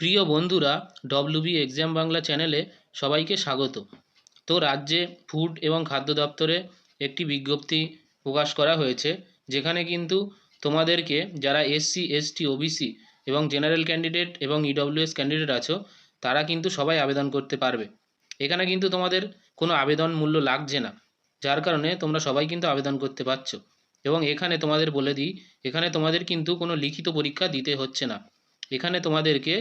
প্রিয় বন্ধুরা, WB exam Bangla চ্যানেলে সবাইকে স্বাগত। তো রাজ্যে ফুড এবং খাদ্য দপ্তরে একটি বিজ্ঞপ্তি প্রকাশ করা হয়েছে, যেখানে কিন্তু তোমাদেরকে যারা এসসি এসটি ওবিসি এবং জেনারেল ক্যান্ডিডেট এবং ইডব্লিউএস ক্যান্ডিডেট আছো, তারা কিন্তু সবাই আবেদন করতে পারবে। এখানে কিন্তু তোমাদের কোনো আবেদন মূল্য লাগছে না, যার কারণে তোমরা সবাই কিন্তু আবেদন করতে পারছো। এবং এখানে তোমাদের বলে দিই, এখানে তোমাদের কিন্তু কোনো লিখিত পরীক্ষা দিতে হচ্ছে না। এখানে তোমাদেরকে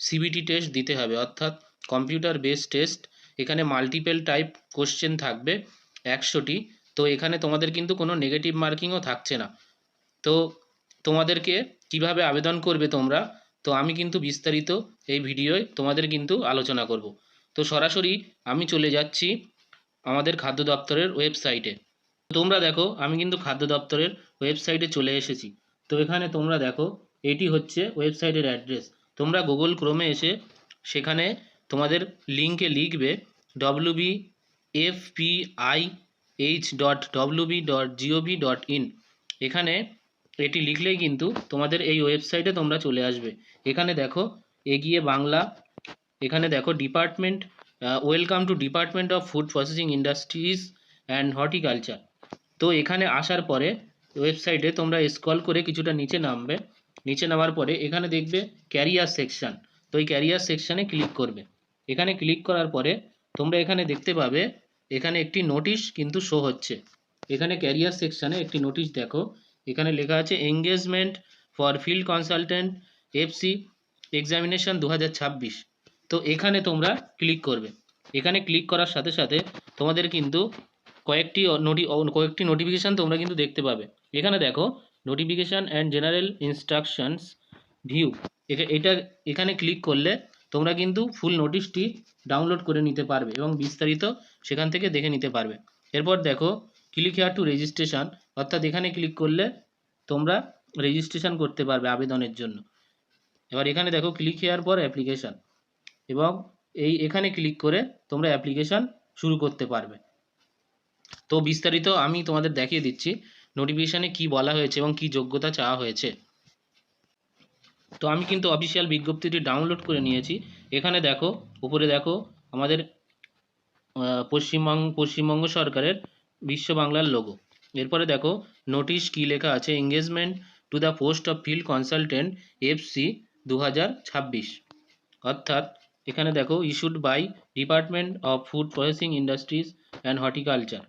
সিবিটি টেস্ট দিতে হবে, অর্থাৎ কম্পিউটার বেসড টেস্ট। এখানে মাল্টিপল টাইপ কোশ্চেন থাকবে 100টি। তো এখানে তোমাদের কিন্তু কোনো নেগেটিভ মার্কিংও থাকছে না। তো তোমাদেরকে কিভাবে আবেদন করবে তোমরা, তো আমি কিন্তু বিস্তারিত এই ভিডিওয় তোমাদের কিন্তু আলোচনা করব। তো সরাসরি আমি চলে যাচ্ছি আমাদের খাদ্য দপ্তরের ওয়েবসাইটে। তোমরা দেখো, আমি কিন্তু খাদ্য দপ্তরের ওয়েবসাইটে চলে এসেছি। তো এখানে তোমরা দেখো, এটি হচ্ছে ওয়েবসাইটের অ্যাড্রেস। তোমরা গুগল ক্রোমে এসে সেখানে তোমাদের লিঙ্কে লিখবে wbfpih.wb.gov.in। এখানে এটি লিখলেই কিন্তু তোমাদের এই ওয়েবসাইটে তোমরা চলে আসবে। এখানে দেখো এগিয়ে বাংলা, এখানে দেখো department, welcome to department of food processing industries and horticulture. তো এখানে আসার পরে ওয়েবসাইটে তোমরা স্ক্রল করে কিছুটা নিচে নামবে। নিচে নামার পরে এখানে দেখবে ক্যারিয়ার সেকশন। তো এই ক্যারিয়ার সেকশানে ক্লিক করবে। এখানে ক্লিক করার পরে তোমরা এখানে দেখতে পাবে, এখানে একটি নোটিশ কিন্তু শো হচ্ছে। এখানে ক্যারিয়ার সেকশানে একটি নোটিশ দেখো, এখানে লেখা আছে engagement for field consultant FC examination 2026। তো এখানে তোমরা ক্লিক করবে। এখানে ক্লিক করার সাথে সাথে তোমাদের কিন্তু কয়েকটি নোটিফিকেশান তোমরা কিন্তু দেখতে পাবে। এখানে দেখো notification and general instructions view. এটা এখানে ক্লিক করলে তোমরা কিন্তু ফুল নোটিশটি ডাউনলোড করে নিতে পারবে এবং বিস্তারিত সেখান থেকে দেখে নিতে পারবে। এরপর দেখো ক্লিক হেয়ার টু রেজিস্ট্রেশন, অর্থাৎ এখানে ক্লিক করলে তোমরা রেজিস্ট্রেশন করতে পারবে আবেদনের জন্য। এবার এখানে দেখো ক্লিক হেয়ার পর অ্যাপ্লিকেশান, এবং এখানে ক্লিক করে তোমরা অ্যাপ্লিকেশান শুরু করতে পারবে। তো বিস্তারিত আমি তোমাদের দেখিয়ে দিচ্ছি নোটিফিকেশানে কি বলা হয়েছে এবং কি যোগ্যতা চাওয়া হয়েছে। তো আমি কিন্তু অফিসিয়াল বিজ্ঞপ্তিটি ডাউনলোড করে নিয়েছি। এখানে দেখো উপরে দেখো আমাদের পশ্চিমবঙ্গ সরকারের বিশ্ব বাংলার লোগো। এরপরে দেখো নোটিশ কি লেখা আছে, engagement to the post of field consultant FC 2026। অর্থাৎ এখানে দেখো issued by department of food processing industries and horticulture.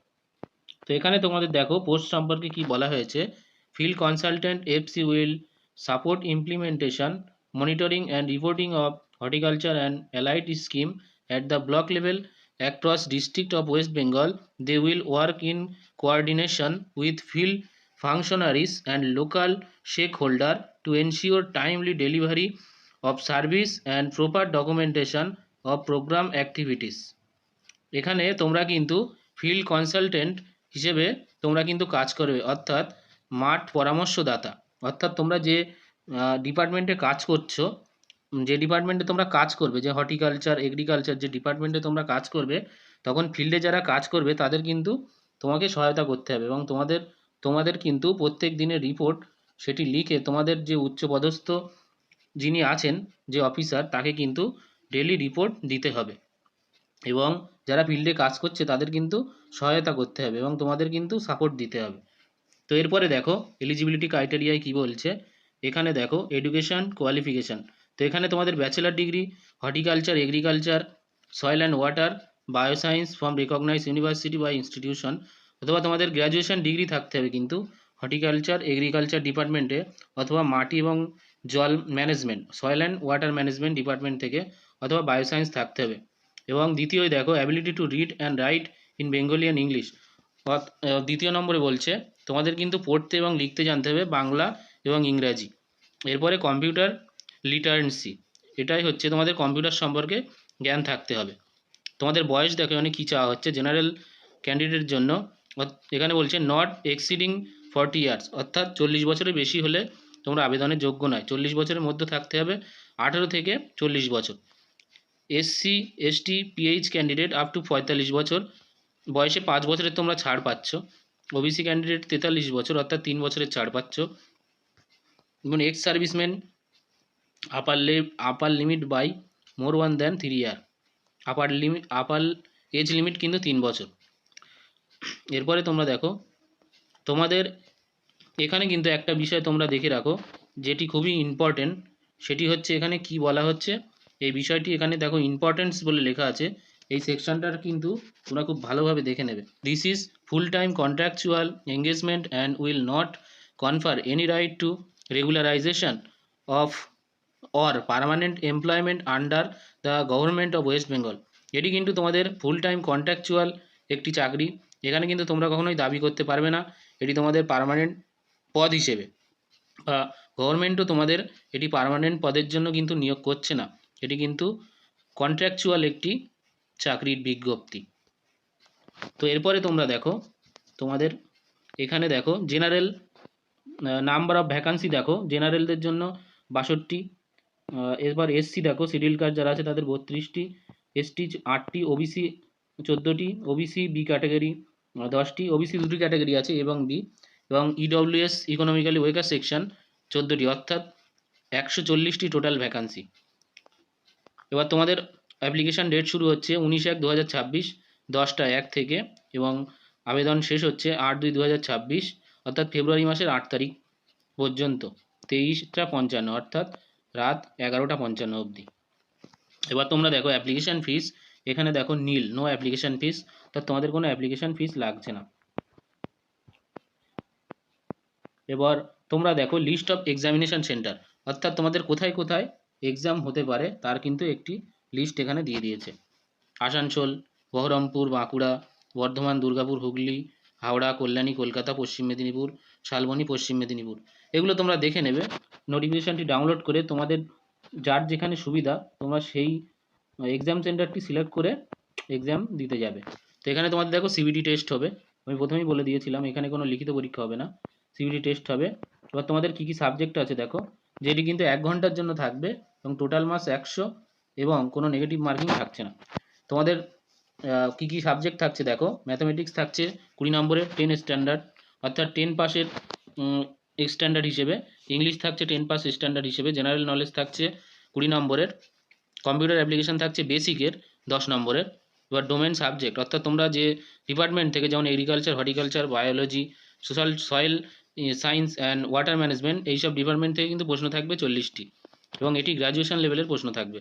তো এখানে তোমাদের দেখো পোস্ট সম্পর্কে কি বলা হয়েছে, field consultant FC will support implementation, monitoring and reporting of horticulture and allied scheme at the block level across district of West Bengal. They will work in coordination with field functionaries and local stakeholder to ensure timely delivery of service and proper documentation of program activities. এখানে তোমরা কিন্তু field consultant হিসেবে তোমরা কিন্তু কাজ করবে, অর্থাৎ মাঠ পরামর্শদাতা। অর্থাৎ তোমরা যে ডিপার্টমেন্টে কাজ করছো, যে ডিপার্টমেন্টে তোমরা কাজ করবে, যে হর্টিকালচার এগ্রিকালচার যে ডিপার্টমেন্টে তোমরা কাজ করবে, তখন ফিল্ডে যারা কাজ করবে তাদের কিন্তু তোমাকে সহায়তা করতে হবে এবং তোমাদের কিন্তু প্রত্যেক দিনের রিপোর্ট সেটি লিখে তোমাদের যে উচ্চপদস্থ যিনি আছেন, যে অফিসার, তাকে কিন্তু ডেলি রিপোর্ট দিতে হবে এবং যারা ফিল্ডে কাজ করছে তাদের কিন্তু সহায়তা করতে হবে এবং তোমাদের কিন্তু সাপোর্ট দিতে হবে। তো এরপরে দেখো এলিজিবিলিটি ক্রাইটেরিয়ায় কি বলছে। এখানে দেখো এডুকেশন কোয়ালিফিকেশান। তো এখানে তোমাদের bachelor degree horticulture agriculture soil and water bioscience from recognise university বা ইনস্টিটিউশন, অথবা তোমাদের গ্র্যাজুয়েশন ডিগ্রি থাকতে হবে কিন্তু হর্টিকালচার এগ্রিকালচার ডিপার্টমেন্টে, অথবা মাটি এবং জল management soil and water management department থেকে, অথবা বায়োসায়েন্স থাকতে হবে। এবং দ্বিতীয় দেখো ability to read and right in Bengali and English. দ্বিতীয় নম্বরে বলছে তোমাদের কিন্তু পড়তে এবং লিখতে জানতে হবে বাংলা এবং ইংরাজি। এরপরে কম্পিউটার লিটারেন্সি, এটাই হচ্ছে তোমাদের কম্পিউটার সম্পর্কে জ্ঞান থাকতে হবে। তোমাদের বয়স দেখো মানে কী চাওয়া হচ্ছে জেনারেল ক্যান্ডিডেটের জন্য। এখানে বলছে নট এক্সিডিং 40 ইয়ার্স, অর্থাৎ 40 বছরের বেশি হলে তোমরা আবেদনের যোগ্য নয়। 40 বছরের মধ্যে থাকতে হবে, 18 থেকে 40 বছর। SC ST pH candidate up to 45 বছর, বয়সে 5 বছরের তোমরা ছাড় পাচ্ছ। ওবিসি ক্যান্ডিডেট 43 বছর, অর্থাৎ 3 বছরের ছাড় পাচ্ছ। এবং ex serviceman upper limit by more one than 3 year. Upper age limit কিন্তু 3 বছর। এরপরে তোমরা দেখো, তোমাদের এখানে কিন্তু একটা বিষয় তোমরা দেখে রাখো যেটি খুবই ইম্পর্টেন্ট, সেটি হচ্ছে এখানে কি বলা হচ্ছে, এই বিষয়টি এখানে দেখো ইম্পর্টেন্স বলে লেখা আছে, এই সেকশনটার কিন্তু তোমরা খুব ভালোভাবে দেখে নেবে। This is full time contractual engagement and will not কনফার any right two regularisation of or permanent employment under the government of West Bengal. এটি কিন্তু তোমাদের ফুল টাইম কন্ট্রাকচুয়াল একটি চাকরি, এখানে কিন্তু তোমরা কখনোই দাবি করতে পারবে না এটি তোমাদের পার্মানেন্ট পদ হিসেবে, বা গভর্নমেন্টও তোমাদের এটি পার্মানেন্ট পদের জন্য কিন্তু নিয়োগ করছে না, এটি কিন্তু কন্ট্রাকচুয়াল একটি চাকরির বিজ্ঞপ্তি। তো এরপরে তোমরা দেখো, তোমাদের এখানে দেখো জেনারেল নাম্বার অফ ভ্যাকান্সি দেখো, জেনারেলদের জন্য 62, এবার এসসি দেখো শিডিউল কাস্ট যারা আছে তাদের 32টি, এসটি 8টি, ওবিসি 14টি, ওবিসি বি ক্যাটাগরি 10টি, ওবিসি দুটি ক্যাটাগরি আছে এ এবং বি, এবং ইডব্লিউএস ইকোনমিক্যালি ওয়েকার সেকশন 14টি, অর্থাৎ 140টি টোটাল ভ্যাকান্সি। এবার তোমাদের অ্যাপ্লিকেশান ডেট শুরু হচ্ছে 19/1/2026 10টা 1 থেকে, এবং আবেদন শেষ হচ্ছে 8/2/2026 অর্থাৎ ফেব্রুয়ারি মাসের 8 তারিখ পর্যন্ত 23টা 55 অর্থাৎ রাত 11টা 55 অবধি। এবার তোমরা দেখো অ্যাপ্লিকেশান ফিস, এখানে দেখো নীল, নো অ্যাপ্লিকেশান ফিস, অর্থাৎ তোমাদের কোনো অ্যাপ্লিকেশান ফিস লাগছে না। এবার তোমরা দেখো লিস্ট অফ এক্সামিনেশন সেন্টার, অর্থাৎ তোমাদের কোথায় কোথায় এক্সাম হতে পারে তার কিন্তু একটি লিস্ট এখানে দিয়ে দিয়েছে। আসানসোল, বহরমপুর, বাঁকুড়া, বর্ধমান, দুর্গাপুর, হুগলি, হাওড়া, কল্যাণী, কলকাতা, পশ্চিম মেদিনীপুর, শালবনী, পশ্চিম মেদিনীপুর, এগুলো তোমরা দেখে নেবে। নোটিফিকেশানটি ডাউনলোড করে তোমাদের যার যেখানে সুবিধা তোমরা সেই এক্সাম সেন্টারটি সিলেক্ট করে এক্সাম দিতে যাবে। তো এখানে তোমাদের দেখো সিবিটি টেস্ট হবে, আমি প্রথমেই বলে দিয়েছিলাম এখানে কোনো লিখিত পরীক্ষা হবে না, সিবিটি টেস্ট হবে। এবার তোমাদের কী কী সাবজেক্ট আছে দেখো, যেটি কিন্তু 1 ঘন্টার জন্য থাকবে এবং টোটাল মার্কস 100 এবং কোনো নেগেটিভ মার্কিং থাকছে না। তোমাদের কী কী সাবজেক্ট থাকছে দেখো, ম্যাথামেটিক্স থাকছে 20 নম্বরের 10 স্ট্যান্ডার্ড, অর্থাৎ 10 পাসের স্ট্যান্ডার্ড হিসেবে, ইংলিশ থাকছে 10 পাস স্ট্যান্ডার্ড হিসেবে, জেনারেল নলেজ থাকছে 20 নম্বরের, কম্পিউটার অ্যাপ্লিকেশন থাকছে বেসিকের 10 নম্বরের। এবার ডোমেন সাবজেক্ট, অর্থাৎ তোমরা যে ডিপার্টমেন্ট থেকে, যেমন agriculture, horticulture, biology, social, soil science and water management, এইসব ডিপার্টমেন্ট থেকে কিন্তু প্রশ্ন থাকবে 40টি, এবং এটি গ্র্যাজুয়েশন লেভেলের প্রশ্ন থাকবে।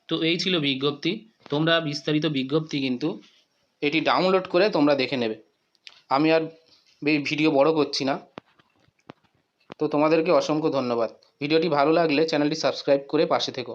তো এই ছিল বিজ্ঞপ্তি, তোমরা বিস্তারিত বিজ্ঞপ্তি কিন্তু এটি ডাউনলোড করে তোমরা দেখে নেবে। আমি আর ভিডিও বড় করছি না, তো তোমাদেরকে অসংখ্য ধন্যবাদ। ভিডিওটি ভালো লাগলে চ্যানেলটি সাবস্ক্রাইব করে পাশে থেকো।